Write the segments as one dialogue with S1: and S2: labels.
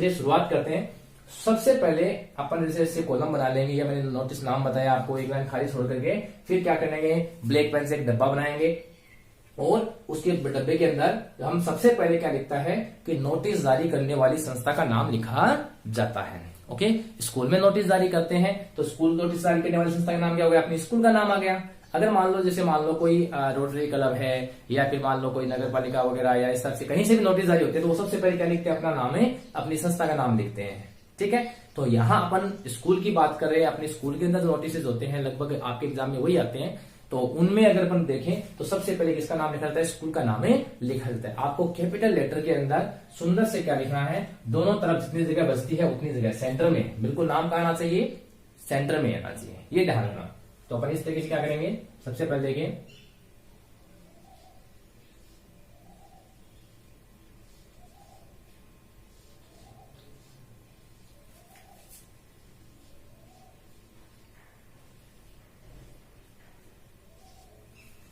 S1: चलिए शुरुआत करते हैं। सबसे पहले अपन जैसे कॉलम बना लेंगे, या मैंने नोटिस नाम बताया आपको, एक लाइन खाली छोड़ करके फिर क्या करेंगे, ब्लैक पेन से एक डब्बा बनाएंगे और उसके डब्बे के अंदर हम सबसे पहले क्या लिखता है कि नोटिस जारी करने वाली संस्था का नाम लिखा जाता है। ओके, स्कूल में नोटिस जारी करते हैं तो स्कूल नोटिस जारी करने वाली संस्था का नाम क्या हो गया, अपनी स्कूल का नाम आ गया। अगर मान लो जैसे मान लो कोई रोटरी क्लब है या फिर मान लो कोई नगर पालिका वगैरह या इस तरह से कहीं से भी नोटिस जारी होते हैं तो वो सबसे पहले क्या लिखते हैं, अपना नाम है, अपनी संस्था का नाम लिखते हैं। ठीक है, तो यहाँ अपन स्कूल की बात कर रहे हैं, अपने स्कूल के अंदर जो नोटिस होते हैं लगभग आपके एग्जाम में वही आते हैं, तो उनमें अगर अपन देखें तो सबसे पहले किसका नाम लिखा जाता है, स्कूल का नाम है लिखा जाता है। आपको कैपिटल लेटर के अंदर सुंदर से क्या लिखना है, दोनों तरफ जितनी जगह बचती है उतनी जगह सेंटर में, बिल्कुल नाम कहाँ आना चाहिए, सेंटर में आना चाहिए, ये ध्यान रखना। तो अपन इस तरीके से क्या करेंगे, सबसे पहले देखिए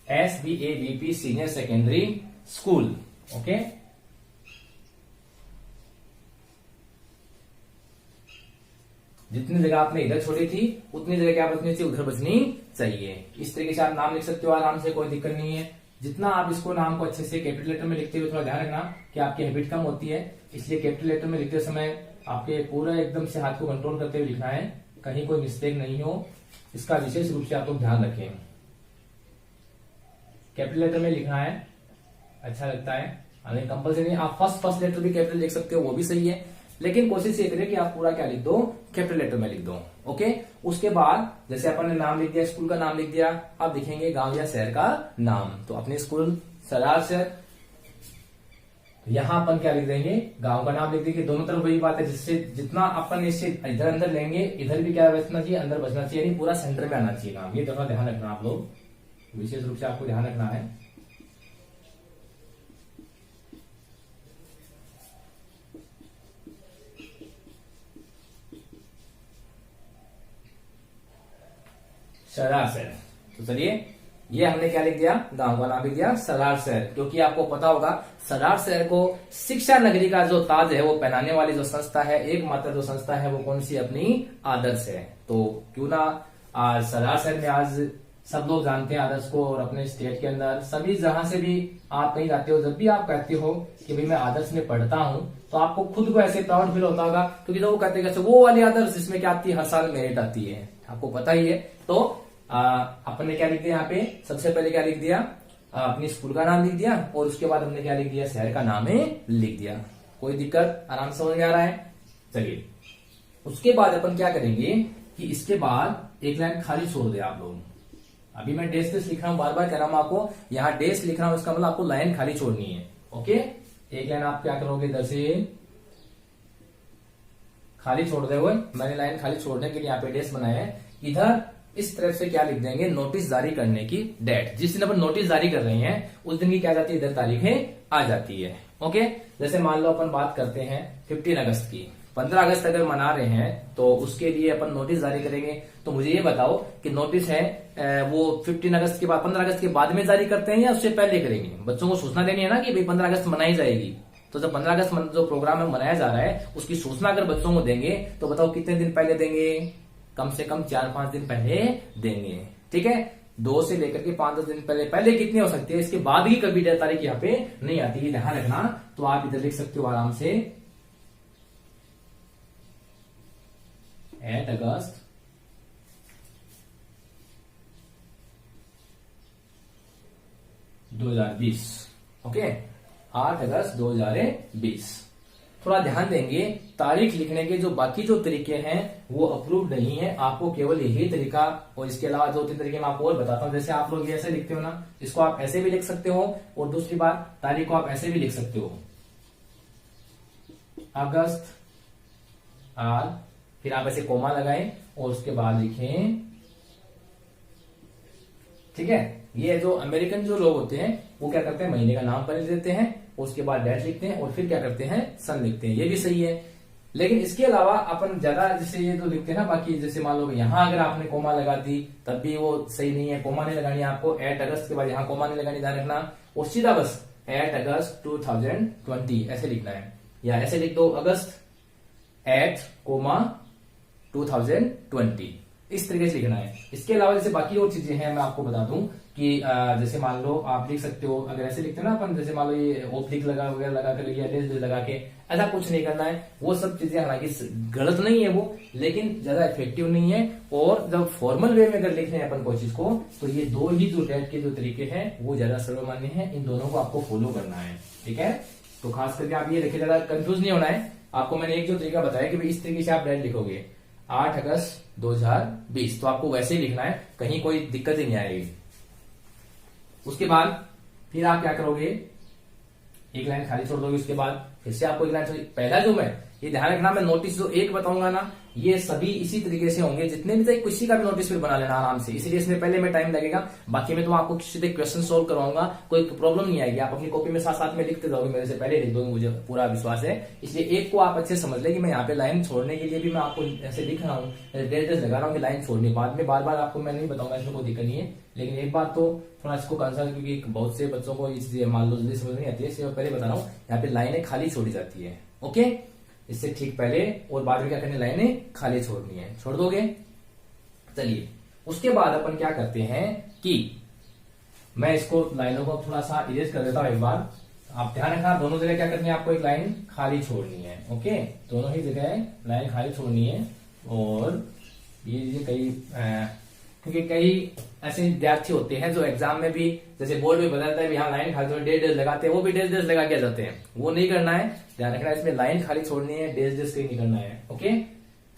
S1: SBAVP senior secondary school. Okay, जितनी जगह आपने इधर छोड़ी थी उतनी जगह क्या बचनी चाहिए, उधर बचनी चाहिए। इस तरीके से आप नाम लिख सकते हो आराम से, कोई दिक्कत नहीं है। जितना आप इसको नाम को अच्छे से कैपिटल लेटर में लिखते हुए, थोड़ा ध्यान रखना कि आपकी हैबिट कम होती है, इसलिए कैपिटल लेटर में लिखते समय आपके पूरा एकदम से हाथ को कंट्रोल करते हुए लिखना है, कहीं कोई मिस्टेक नहीं हो, इसका विशेष रूप से आप लोग ध्यान रखें। कैपिटल लेटर में लिखना है, अच्छा लगता है, हालांकि कंपल्सरी नहीं, आप फर्स्ट लेटर भी कैपिटल लिख सकते हो, वो भी सही है, लेकिन कोशिश ये करें कि आप पूरा क्या लिख दो, कैपिटल लेटर में लिख दो। ओके, उसके बाद जैसे अपन ने नाम लिख दिया, स्कूल का नाम लिख दिया, अब लिखेंगे गांव या शहर का नाम। तो अपने स्कूल सरार शहर, यहां अपन क्या लिख देंगे, गांव का नाम लिख देंगे। दोनों तरफ वही बात है, जिससे जितना अपन इससे इधर अंदर लेंगे, इधर भी क्या बचना चाहिए, अंदर बचना चाहिए, यानी पूरा सेंटर में आना चाहिए नाम। ये थोड़ा ध्यान रखना आप लोग, विशेष रूप से आपको ध्यान रखना है। सरार शहर, तो चलिए ये हमने क्या लिख दिया, गांव का नाम लिख दिया सरार शहर, क्योंकि आपको पता होगा सरार शहर को शिक्षा नगरी का जो ताज है वो पहनाने वाली जो संस्था है, एकमात्र जो संस्था है वो कौन सी, अपनी आदर्श है। तो क्यों ना आज सरार शहर में आज सब लोग जानते हैं आदर्श को, और अपने स्टेट के अंदर सभी जहां से भी आप कहीं जाते हो, जब भी आप कहते हो कि भाई मैं आदर्श में पढ़ता हूं, तो आपको खुद को ऐसे प्राउड फील होता होगा, क्योंकि जब वो कहते हैं वो वाली आदर्श जिसमें क्या आती है, हर साल मेरिट आती है, आपको पता ही है। तो अपन ने क्या लिख दिया यहाँ पे, सबसे पहले क्या लिख दिया, अपनी स्कूल का नाम लिख दिया, और उसके बाद हमने क्या लिख दिया, शहर का नाम है लिख दिया। कोई दिक्कत, आराम से समझ में आ रहा है। चलिए उसके बाद अपन क्या करेंगे कि इसके बाद एक लाइन खाली छोड़ दे आप लोग। अभी मैं डेस्क लिख रहा हूं, बार बार कह रहा हूं आपको, यहाँ डेस्क लिख रहा हूं, इसका मतलब आपको लाइन खाली छोड़नी है। ओके, एक लाइन आप क्या करोगे, इधर से खाली छोड़ दे हुए, मैंने लाइन खाली छोड़ने के लिए यहाँ पे डेस्क बनाया है। इधर इस तरफ से क्या लिख देंगे, नोटिस जारी करने की डेट, जिस दिन अपन नोटिस जारी कर रहे हैं उस दिन की क्या जाती है, इधर तारीखें आ जाती है। ओके, जैसे मान लो अपन बात करते हैं 15 अगस्त की, 15 अगस्त अगर मना रहे हैं तो उसके लिए अपन नोटिस जारी करेंगे। तो मुझे ये बताओ कि नोटिस है वो 15 अगस्त के बाद, 15 अगस्त के बाद में जारी करते हैं या उससे पहले करेंगे। बच्चों को सूचना देनी है ना कि भाई 15 अगस्त मनाई जाएगी, तो जब 15 अगस्त जो प्रोग्राम है मनाया जा रहा है उसकी सूचना अगर बच्चों को देंगे तो बताओ कितने दिन पहले देंगे, कम से कम 4-5 दिन पहले देंगे। ठीक है, 2 से लेकर के 5-10 दिन पहले कितनी हो सकती है, इसके बाद ही कभी तारीख यहाँ पे नहीं आती है, ध्यान रखना। तो आप इधर लिख सकते हो आराम से 8 अगस्त 2020। ओके, 8 अगस्त 2020। थोड़ा ध्यान देंगे, तारीख लिखने के जो बाकी जो तरीके हैं वो अप्रूव नहीं है, आपको केवल यही तरीका, और इसके अलावा 2-3 तरीके मैं आपको और बताता हूं। जैसे आप लोग ये ऐसे लिखते हो ना, इसको आप ऐसे भी लिख सकते हो, और दूसरी बात तारीख को आप ऐसे भी लिख सकते हो, अगस्त आर, फिर आप ऐसे कोमा लगाएं और उसके बाद लिखें। ठीक है, ये जो अमेरिकन जो लोग होते हैं वो क्या करते हैं, महीने का नाम पहले देते हैं, उसके बाद डेट लिखते हैं, और फिर क्या करते हैं, सन लिखते हैं, ये भी सही है। लेकिन इसके अलावा अपन ज्यादा जैसे ये तो लिखते हैं ना, बाकी जैसे मान लो यहां अगर आपने कोमा लगा दी तब भी वो सही नहीं है, कोमा नहीं लगानी है आपको, 8 अगस्त के बाद यहाँ कोमा नहीं लगानी, ध्यान रखना, और सीधा बस 8 अगस्त 2020 ऐसे लिखना है, या ऐसे लिख दो अगस्त एट कोमा 2020 इस तरीके से लिखना है। इसके अलावा जैसे बाकी और चीजें हैं मैं आपको बता दूं कि जैसे मान लो आप लिख सकते हो, अगर ऐसे लिखते हो ना अपन, जैसे मान लो ये ओब्लिक लगा वगैरह लगा कर लिया, डेश लगा के, ऐसा कुछ नहीं करना है। वो सब चीजें हालांकि गलत नहीं है वो, लेकिन ज्यादा इफेक्टिव नहीं है। और जब फॉर्मल वे में अगर लिखने हैं अपन कोई चीज को, तो ये दो ही जो टेट के जो तरीके हैं वो ज्यादा सर्वमान्य है, इन दोनों को आपको फॉलो करना है। ठीक है, तो खास करके आप ये देखिए, ज्यादा कंफ्यूज नहीं होना है। आपको मैंने एक जो तरीका बताया कि भाई इस तरीके से आप डेट लिखोगे 8 अगस्त 2020, तो आपको वैसे ही लिखना है, कहीं कोई दिक्कत ही नहीं आएगी। उसके बाद फिर आप क्या करोगे, एक लाइन खाली छोड़ दोगे, उसके बाद फिर से आपको एक लाइन छोड़। पहला जो मैं ये ध्यान रखना, मैं नोटिस जो एक बताऊंगा ना, ये सभी इसी तरीके से होंगे, जितने भी थे किसी का भी नोटिस फिर बना लेना आराम से। इसलिए इसमें पहले में टाइम लगेगा, बाकी में तो आपको सीधे क्वेश्चन सोल्व करवाऊंगा, कोई प्रॉब्लम नहीं आएगी। आप अपनी कॉपी में साथ साथ में लिखते जाओगे, मेरे से पहले लिख दोगे, मुझे पूरा विश्वास है। इसलिए एक को आप अच्छे समझ ले कि मैं यहाँ पे लाइन छोड़ने के लिए भी मैं आपको ऐसे लिख रहा हूँ, डेट लगा रहा हूँ कि लाइन छोड़नी। बाद में बार बार आपको मैं नहीं बताऊंगा, इसमें कोई दिक्कत नहीं है। लेकिन एक बात तो थोड़ा इसको कंसर्न, क्योंकि बहुत से बच्चों को ये चीजें मान लो जल्दी समझ नहीं आती है, इसलिए मैं पहले बता रहा हूँ, यहाँ पे लाइनें खाली छोड़ी जाती है। ओके, इससे ठीक पहले और बाद में क्या करनी, लाइनें खाली छोड़नी है, छोड़ दोगे। चलिए, उसके बाद अपन क्या करते हैं कि मैं इसको लाइनों को थोड़ा सा इरेज कर देता हूं एक बार। आप ध्यान रखना, दोनों जगह क्या करनी है, आपको एक लाइन खाली छोड़नी है। ओके, दोनों ही जगह लाइन खाली छोड़नी है। और ये कई क्योंकि कई ऐसे विद्यार्थी होते हैं जो एग्जाम में भी, जैसे बोर्ड में बताता है यहाँ लाइन खाली छोड़, डेज लगाते हैं, वो भी डेज लगा के जाते हैं, वो नहीं करना है। ध्यान रखना, इसमें लाइन खाली छोड़नी है, डेज कहीं नहीं करना है। ओके,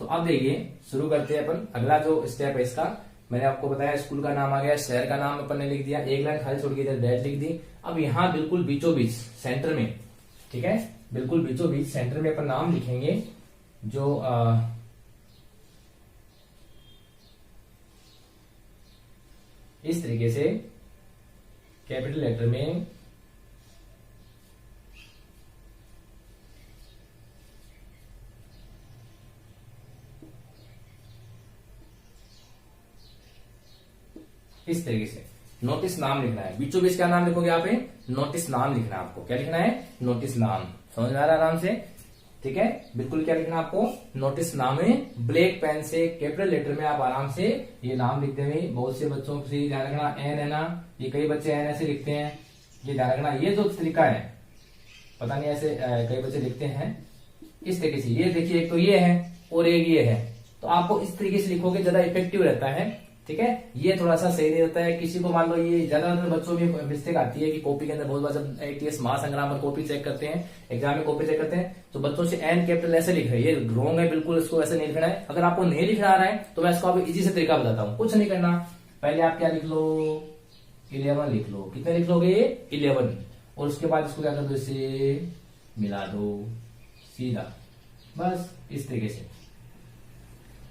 S1: तो अब देखिए शुरू करते हैं अपन। अगला जो स्टेप है इसका, मैंने आपको बताया स्कूल का नाम आ गया, शहर का नाम अपन ने लिख दिया, एक लाइन खाली छोड़ के इधर डेट लिख दी। अब यहाँ बिल्कुल बीचों बीच सेंटर में, ठीक है, बिल्कुल बीचों बीच सेंटर में अपन नाम लिखेंगे जो इस तरीके से कैपिटल लेटर में इस तरीके से नोटिस नाम लिखना है। बीचों बीच क्या नाम लिखोगे आप, नोटिस नाम लिखना है आपको। क्या लिखना है, नोटिस नाम। समझ में आ रहा है आराम से, ठीक है, बिल्कुल क्या लिखना आपको, नोटिस नाम में ब्लैक पेन से कैपिटल लेटर में आप आराम से ये नाम लिखते हुए। बहुत से बच्चों से ध्यान रखना, एन है ना, ये कई बच्चे एन ऐसे लिखते हैं, ये ध्यान रखना। ये जो तरीका है, पता नहीं ऐसे कई बच्चे लिखते हैं इस तरीके से। ये देखिए, एक तो ये है और एक ये है, तो आपको इस तरीके से लिखोगे, ज्यादा इफेक्टिव रहता है। ठीक है, ये थोड़ा सा सही नहीं रहता है। किसी को मान लो, ये ज्यादातर बच्चों में मिस्टेक आती है कि कॉपी के अंदर बहुत बार जब ATS महासंग्राम पर कॉपी चेक करते हैं, एग्जाम में कॉपी चेक करते हैं, तो बच्चों से एन कैपिटल ऐसे लिख रहे हैं, ये रॉन्ग है बिल्कुल, इसको ऐसे नहीं लिखना है। अगर आपको नहीं लिखना आ रहा है तो मैं इसको आपको इजी से तरीका बताता हूँ। कुछ नहीं करना, पहले आप क्या लिख लो, 11 लिख लो। कितने लिख लोगे, 11, और उसके बाद इसको क्या कर दो, इसे मिला दो सीधा, बस इस तरीके से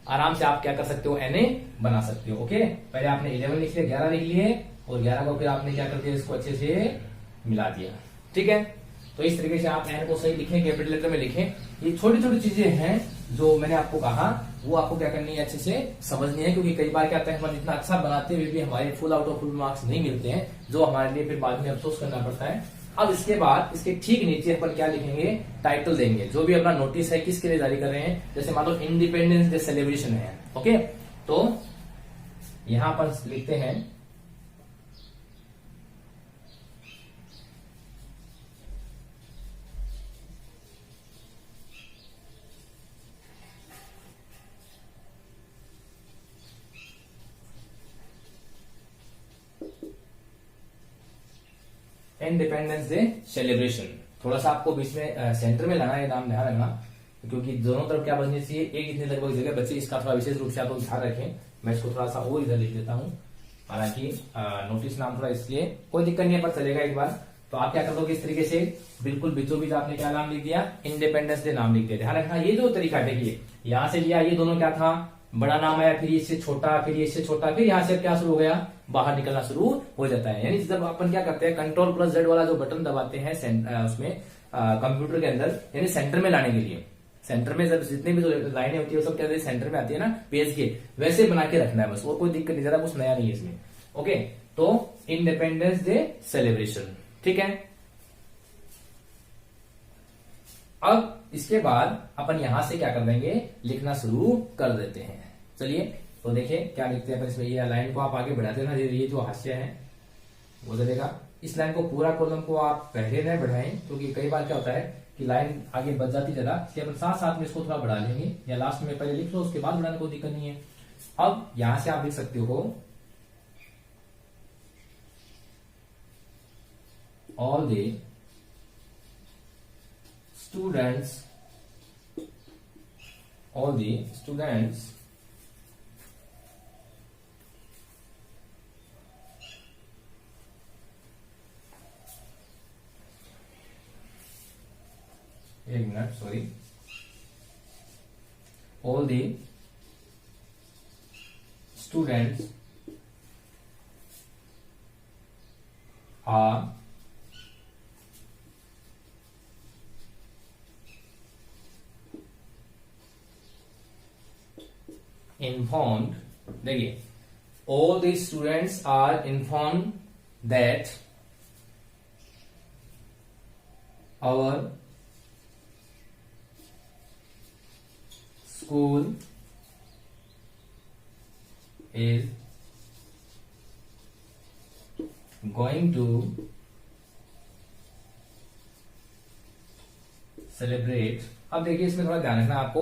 S1: आराम से आप क्या कर सकते हो, NA बना सकते हो। ओके, पहले आपने 11 लिख लिया, 11 लिख लिए, और 11 को फिर आपने क्या कर दिया, इसको अच्छे से मिला दिया। ठीक है, तो इस तरीके से आप N को सही लिखें, कैपिटल लेटर में लिखें। ये छोटी छोटी चीजें हैं जो मैंने आपको कहा, वो आपको क्या करनी है, अच्छे से समझनी है। क्योंकि कई बार क्या होता है, हम इतना अच्छा बनाते हुए भी हमारे full out of full marks नहीं मिलते हैं, जो हमारे लिए फिर बाद में अफसोस करना पड़ता है। अब इसके बाद इसके ठीक नीचे अपन क्या लिखेंगे, टाइटल देंगे। जो भी अपना नोटिस है किसके लिए जारी कर रहे हैं, जैसे मान लो इंडिपेंडेंस डे सेलिब्रेशन है। ओके, तो यहां पर लिखते हैं इंडिपेंडेंस डे सेलिब्रेशन। थोड़ा सा आपको बीच में सेंटर में लाना है, नाम ध्यान रखना, क्योंकि दोनों तरफ क्या बननी चाहिए, एक इतनी लगभग जगह बच्चे, इसका थोड़ा विशेष रूप से आप ध्यान रखें। मैं इसको थोड़ा सा और इधर लिख देता हूँ, हालांकि नोटिस नाम थोड़ा, इसलिए कोई दिक्कत नहीं है, पर चलेगा एक बार। तो आप क्या कर दोगे, इस तरीके से बिल्कुल बीचों बीच आपने क्या नाम लिख दिया, इंडिपेंडेंस डे नाम लिख दिया। ध्यान रखना, ये जो तरीका देखिए, यहां से लिया, ये दोनों क्या था, बड़ा नाम आया, फिर इससे छोटा, फिर इससे छोटा, फिर यहाँ से क्या शुरू हो गया, बाहर निकलना शुरू हो जाता है। यानी जब अपन क्या करते हैं, Ctrl+Z वाला जो बटन दबाते हैं उसमें कंप्यूटर के अंदर, यानी सेंटर में लाने के लिए, सेंटर में जब जितनी भी जो लाइनें होती है वो सब क्या सेंटर में आती है ना, पेज के वैसे बना के रखना है बस, और कोई दिक्कत नहीं, ज्यादा कुछ नया नहीं है इसमें। ओके, तो इंडिपेंडेंस डे सेलिब्रेशन, ठीक है। अब इसके बाद अपन यहां से क्या कर देंगे, लिखना शुरू कर देते हैं। चलिए तो देखिए क्या लिखते हैं अपन इसमें। ये लाइन को आप आगे बढ़ाते हैं ना, ये जो हाशिया है वो चलेगा। इस लाइन को पूरा कॉलम को आप पहले न बढ़ाएं, क्योंकि कई बार क्या होता है कि लाइन आगे बढ़ जाती ज्यादा, इसलिए अपन साथ साथ में इसको थोड़ा बढ़ा लेंगे, या लास्ट में पहले लिख लो उसके बाद बढ़ाने को दिक्कत नहीं है। अब यहां से आप लिख सकते हो all the students एक minute sorry, all the students are informed, देखिए all the students are informed that our school is going to celebrate। अब देखिए इसमें थोड़ा ध्यान रखना आपको,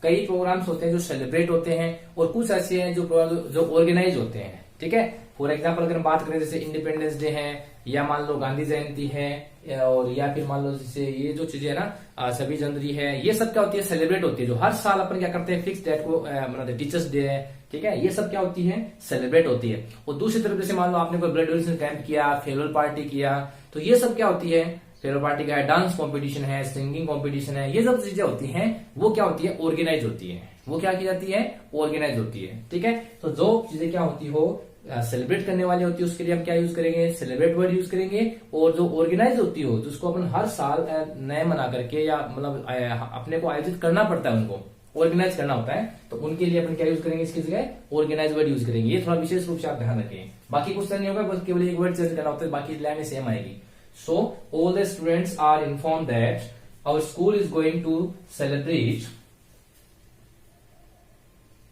S1: कई प्रोग्राम्स होते हैं जो सेलिब्रेट होते हैं और कुछ ऐसे हैं जो ऑर्गेनाइज होते हैं। ठीक है, फॉर एग्जांपल अगर हम बात करें जैसे इंडिपेंडेंस डे है, या मान लो गांधी जयंती है, और या फिर मान लो जैसे ये जो चीजें है ना 26 जनवरी है, ये सब क्या होती है, सेलिब्रेट होती है। जो हर साल अपन क्या करते हैं, फिक्स डेट को मतलब टीचर्स डे है, ठीक है, ये सब क्या होती है, सेलिब्रेट होती है। और दूसरी तरफ जैसे मान लो आपने कोई ब्लड डोनेशन कैंप किया, फेयरवेल पार्टी किया, तो ये सब क्या होती है, फेयरवेल पार्टी का है, डांस कॉम्पिटिशन है, सिंगिंग कॉम्पिटिशन है, ये सब चीजें होती हैं, वो क्या होती है, ऑर्गेनाइज होती है। वो क्या की जाती है, ऑर्गेनाइज होती है। ठीक है, तो जो चीजें क्या होती हो, सेलिब्रेट करने वाली होती है, उसके लिए हम क्या यूज करेंगे, सेलिब्रेट वर्ड यूज करेंगे। और जो ऑर्गेनाइज होती हो, जिसको अपन हर साल नए मना करके या मतलब अपने को आयोजित करना पड़ता है, उनको ऑर्गेनाइज करना होता है, तो उनके लिए अपन क्या यूज करेंगे, इसकी जगह ऑर्गेनाइज वर्ड यूज करेंगे। ये थोड़ा विशेष रूप से आप ध्यान रखें, बाकी कुछ नहीं होगा, बस केवल एक वर्ड चेंज करना होता है, बाकी लाइन सेम आएगी। So all the students are inform that our school is going to celebrate.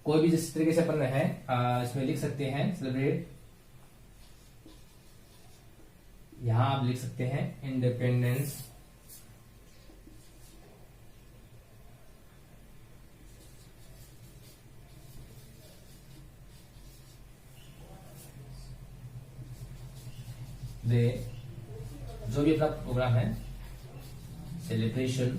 S1: कोई भी जिस तरीके से अपन है इसमें लिख सकते हैं सेलिब्रेट, यहां आप लिख सकते हैं इंडिपेंडेंस डे, जो भी अपना प्रोग्राम है, सेलिब्रेशन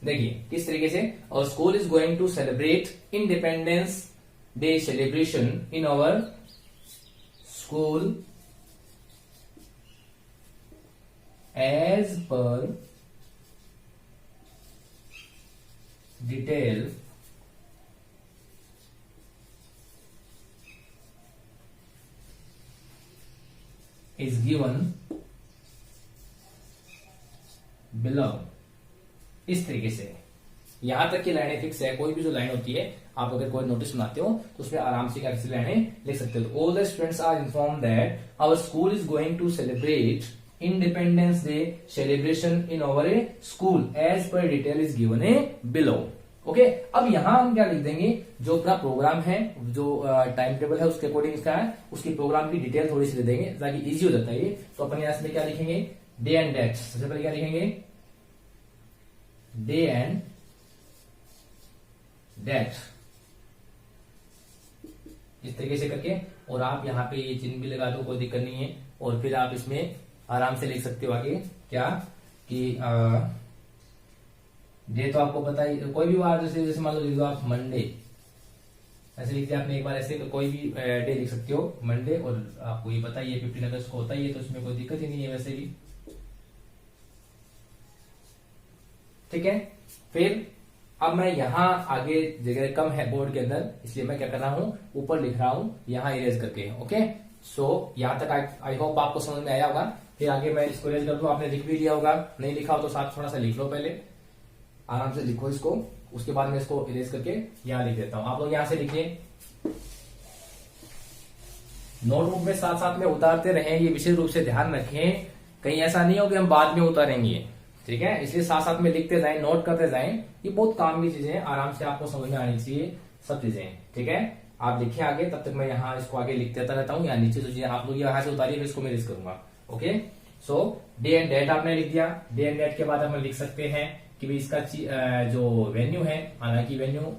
S1: देखिए किस तरीके से, और school is going to celebrate independence day celebration in our school as per detail is given below। इस तरीके से यहां तक की लाइनें फिक्स है। कोई भी जो लाइन होती है, आप अगर कोई नोटिस बनाते हो तो उसमें आराम से क्या कैसे लाइनें लिख सकते हो। All the students are inform that our school is going to celebrate independence day celebration in our school as per detail is given a below. Okay, अब यहां हम क्या लिख देंगे, जो अपना प्रोग्राम है, जो टाइम टेबल है, उसके अकॉर्डिंग इसका है, उसकी प्रोग्राम की डिटेल थोड़ी सी दे देंगे ताकि इजी हो जाता है ये। तो अपन यहां से क्या लिखेंगे, डे एंड डेट। सबसे पहले क्या लिखेंगे, डे एंड डेट, इस तरीके से करके, और आप यहाँ पे ये चिन्ह भी लगा दो, कोई दिक्कत नहीं है। और फिर आप इसमें आराम से लिख सकते हो आगे क्या कि डे तो आपको पता ही, कोई भी बार जैसे मान लो लिख दो आप मंडे, ऐसे लिख दिया आपने एक बार, ऐसे कोई भी डे लिख सकते हो मंडे, और आपको ये पता ही है 15 अगस्त को होता ही है, तो इसमें कोई दिक्कत ही नहीं है वैसे भी। ठीक है, फिर अब मैं यहाँ आगे जगह कम है बोर्ड के अंदर, इसलिए मैं क्या कर रहा हूँ, ऊपर लिख रहा हूँ यहाँ इरेज करके। ओके, सो यहाँ तक आई होप आपको समझ में आया होगा। फिर आगे मैं इसको इरेज कर दूं, आपने लिख भी लिया होगा, नहीं लिखा हो तो साथ थोड़ा सा लिख लो, पहले आराम से लिखो इसको, उसके बाद मैं इसको इरेज करके यहाँ लिख देता हूँ। आप लोग यहाँ से लिखिए नोटबुक में साथ साथ में उतारते रहें, ये विशेष रूप से ध्यान रखें, कहीं ऐसा नहीं हो कि हम बाद में उतारेंगे, ठीक है। इसलिए साथ साथ में लिखते जाएं, नोट करते जाएं, ये बहुत काम की चीजें हैं, आराम से आपको समझ में आनी चाहिए सब चीजें, ठीक है। आप लिखिए आगे, तब तक मैं यहाँ इसको आगे लिख देता रहता हूँ, यहाँ नीचे जो चीजें आप लोग यहाँ से उतारिए, इसको मैं लिस्ट करूंगा। Okay, so day and date आपने लिख दिया। डे एंड डेट के बाद हम लिख सकते हैं कि भाई इसका जो वेन्यू है, हालांकि वेन्यू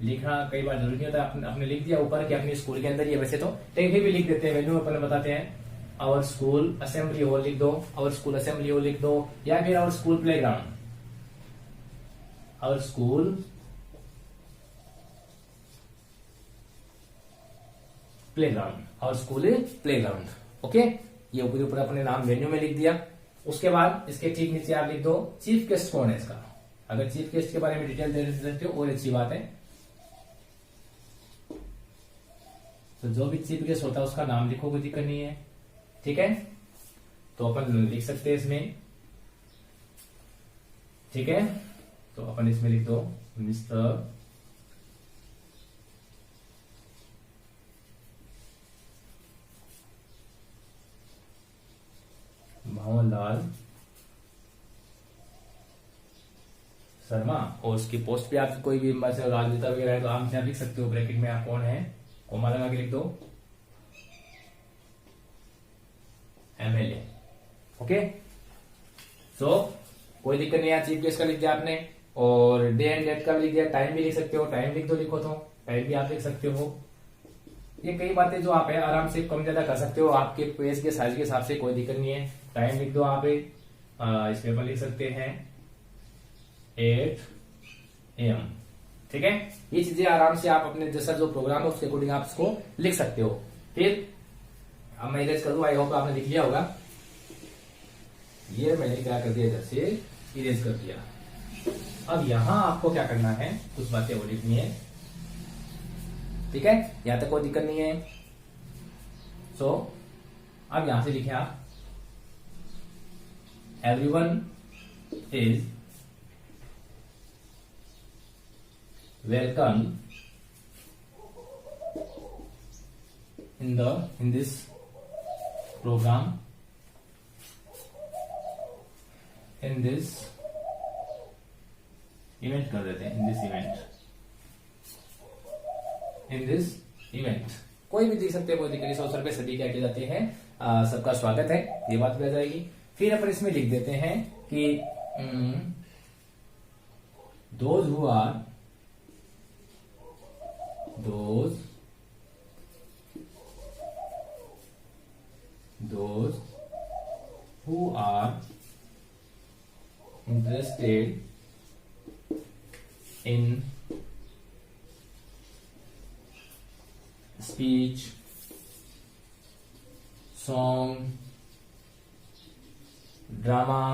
S1: लिखना कई बार जरूरी नहीं होता, आपने लिख दिया ऊपर कि अपने स्कूल के अंदर ही है वैसे तो, लेकिन फिर भी लिख देते हैं, वेन्यू अपन बताते हैं। आवर स्कूल असेंबली हॉल लिख दो, आवर स्कूल असेंबली हॉल लिख दो, या फिर our school playground, our school playground, our school playground. Okay, ये ऊपर ऊपर अपने नाम वेन्यू में लिख दिया। उसके बाद इसके ठीक नीचे आप लिख दो चीफ गेस्ट कौन है इसका। अगर चीफ गेस्ट के बारे में डिटेल दे सकते हो और अच्छी बात है, तो जो भी चीफ गेस्ट होता है उसका नाम लिखो, कोई दिक्कत नहीं है, ठीक है। तो अपन लिख सकते हैं इसमें, ठीक है। तो अपन इसमें लिख दो मिस्टर भंवरलाल शर्मा, और उसकी पोस्ट पे आप कोई भी राजनेता वगैरह है तो आप लिख सकते हो, ब्रैकेट में आप कौन है कोमा लगा के लिख दो, एमएलए। ओके, सो कोई दिक्कत नहीं है, चीफ गेस्ट का लिख दिया आपने, और डे एंड डेट का भी लिख दिया, टाइम भी लिख सकते हो, टाइम लिख दो, लिखो तो टाइम भी आप लिख सकते हो। ये कई बातें जो आप है आराम से कम ज्यादा कर सकते हो, आपके पेज के साइज के हिसाब से कोई दिक्कत नहीं है। टाइम लिख दो आप, इसमें अपन लिख सकते हैं 8 AM, ठीक है। ये चीजें आराम से आप अपने जैसा जो प्रोग्राम है उसके अकॉर्डिंग आप इसको लिख सकते हो। फिर अब मैं इरेज कर दूं, आई होप आपने लिख लिया होगा। ये मैंने क्या कर दिया, इधर से इरेज कर दिया। अब यहां आपको क्या करना है, कुछ बातें वो लिखनी है, ठीक है, यहां तक कोई दिक्कत नहीं है। सो अब यहां से लिखे आप everyone is welcome in this program, in this event कर देते हैं, in this event कोई भी देख सकते हैं, कोई दिक्कत नहीं, अवसर पे सभी क्या किए जाते हैं, सबका स्वागत है, ये बात भी आ जाएगी। फिर अपन इसमें लिख देते हैं कि those who are interested in speech, song, drama,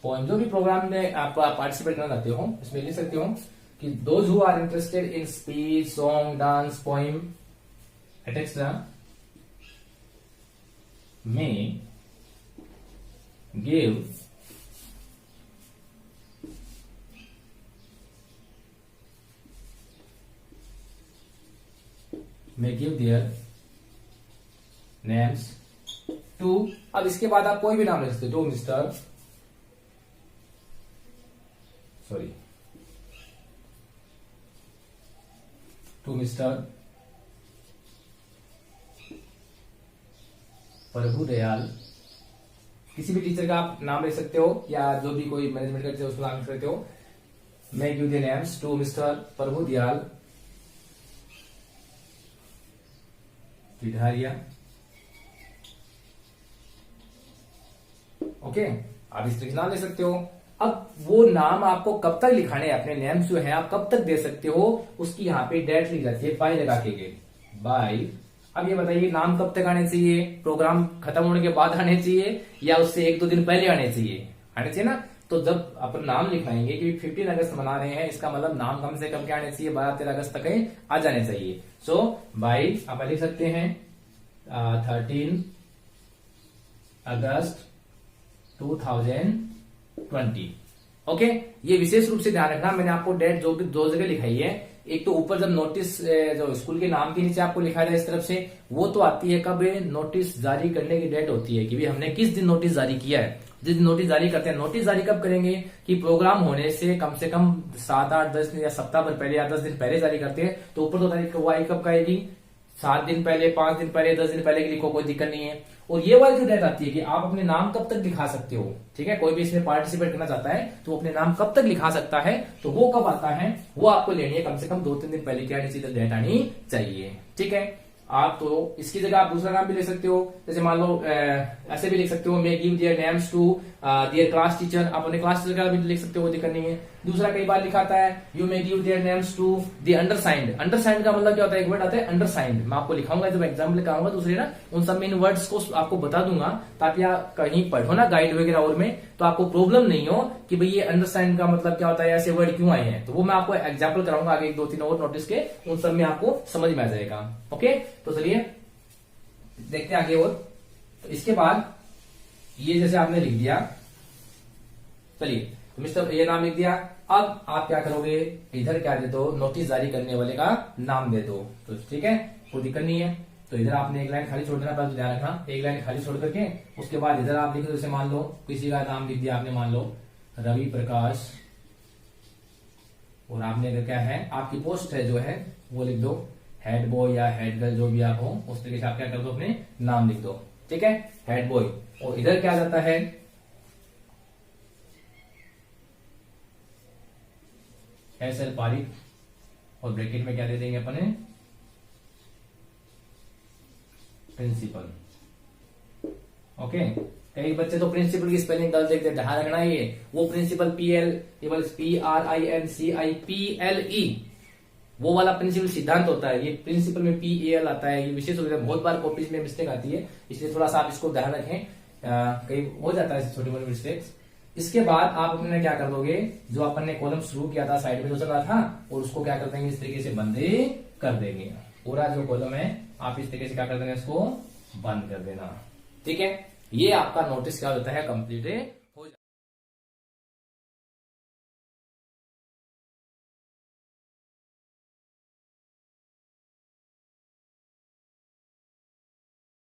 S1: poem, जो भी प्रोग्राम में आप पार्टिसिपेट करना चाहते हो इसमें लिख सकते हो कि those who are interested in speech, song, dance, poem etcetera may give their names to, अब इसके बाद आप कोई भी नाम लिख सकते हो, to mister, sorry, to mister Prabhu Dayal, किसी भी टीचर का आप नाम लिख सकते हो, या जो भी कोई मैनेजमेंट करते हो उसका नाम लिख सकते हो। मैं give the names to mister Prabhu Dayal Pitharia. Okay, आप इस तरीके नाम ले सकते हो। अब वो नाम आपको कब तक लिखाने हैं, अपने नेम्स जो है आप कब तक दे सकते हो, उसकी यहाँ पे डेट लिख जाती है, बाय लगा के बाय। अब ये बताइए नाम कब तक आने चाहिए, प्रोग्राम खत्म होने के बाद आने चाहिए या उससे 1-2 दिन पहले आने चाहिए ना। तो जब अपन नाम लिखाएंगे कि 15 अगस्त मना रहे हैं, इसका मतलब नाम कम से कम क्या आने चाहिए, 12-13 अगस्त तक आ जाने चाहिए। सो बाय आप लिख सकते हैं 13 अगस्त 2020। ओके, ये विशेष रूप से ध्यान रखना, मैंने आपको डेट जो भी 2 जगह लिखाई है, एक तो ऊपर जब नोटिस जो स्कूल के नाम के नीचे आपको लिखा था इस तरफ से, वो तो आती है कब, नोटिस जारी करने की डेट होती है कि भाई हमने किस दिन नोटिस जारी किया है। जिस दिन नोटिस जारी करते हैं, नोटिस जारी कब करेंगे कि प्रोग्राम होने से कम 7, 8, 10 दिन या सप्ताह भर पहले या 10 दिन पहले जारी करते हैं। तो ऊपर तो तारीख वाई कब का आएगी, 7 दिन पहले, 5 दिन पहले, 10 दिन पहले की लिखो, कोई दिक्कत नहीं है। और ये वाली जो डेट आती है कि आप अपने नाम कब तक लिखा सकते हो, ठीक है, कोई भी इसमें पार्टिसिपेट करना चाहता है तो वो अपने नाम कब तक लिखा सकता है, तो वो कब आता है, वो आपको लेनी है कम से कम 2-3 दिन पहले क्या डेट आनी चाहिए, ठीक है। आप तो इसकी जगह आप दूसरा नाम भी ले सकते हो, जैसे मान लो ऐसे भी लिख सकते हो, may give their names to their class teacher, आप अपने क्लास टीचर का भी लिख सकते हो, दिक्कत नहीं है। दूसरा कई बार लिखा आता है you may give their names to the undersigned. Undersigned का मतलब क्या होता है, एक वर्ड आता है अंडरसाइंड, मैं आपको लिखाऊंगा जब एग्जाम्पल लिखाऊंगा दूसरे ना, उन सब में इन वर्ड्स को आपको बता दूंगा ताकि आप कहीं पढ़ो ना गाइड वगैरह और में, तो आपको प्रॉब्लम नहीं हो कि भाई ये अंडरस्टैंड का मतलब क्या होता है, ऐसे वर्ड क्यों आए हैं। तो वो मैं आपको एग्जाम्पल कराऊंगा आगे 2-3 और नोटिस के, उन सब में आपको समझ में आ जाएगा। ओके, तो चलिए देखते हैं आगे। और तो इसके बाद ये जैसे आपने लिख दिया, चलिए तो मिस्टर ये नाम लिख दिया। अब आप क्या करोगे, इधर क्या दे दो, नोटिस जारी करने वाले का नाम दे दो, तो ठीक है, कोई दिक्कत नहीं है। तो इधर आपने एक लाइन खाली छोड़ देना, पहले ध्यान रखना, एक लाइन खाली छोड़ करके उसके बाद इधर आप लिख दो, जैसे मान लो किसी का नाम लिख दिया आपने, मान लो रवि प्रकाश, और आपने अगर क्या है आपकी पोस्ट है जो है वो लिख दो, हेड बॉय या हेड गर्ल जो भी आप हो, उस तरीके से आप क्या कर दो, अपने नाम लिख दो, ठीक है, हेड बॉय। और इधर क्या जाता है, एसएल पारिक, और ब्रैकेट में क्या दे देंगे अपने, प्रिंसिपल। ओके, कई बच्चे तो प्रिंसिपल की स्पेलिंग गलत देखते हैं, ध्यान रखना ये, वो प्रिंसिपल PRINCIPLE, वो वाला प्रिंसिपल सिद्धांत होता है, ये प्रिंसिपल में PAL आता है, ये विशेष होता है, बहुत बार कॉपीज में मिस्टेक आती है, इसलिए थोड़ा सा आप इसको ध्यान रखें, कई हो जाता है छोटी मोटी मिस्टेक्स। इसके बाद आप अपने क्या कर दोगे, जो अपन ने कॉलम शुरू किया था साइड में जो चल रहा था, और उसको क्या कर देंगे, इस तरीके से बंद कर देंगे, पूरा जो कॉलम है आप इस तरीके से क्या कर देंगे, इसको बंद कर देना, ठीक है। ये आपका नोटिस क्या होता है, कंप्लीट है।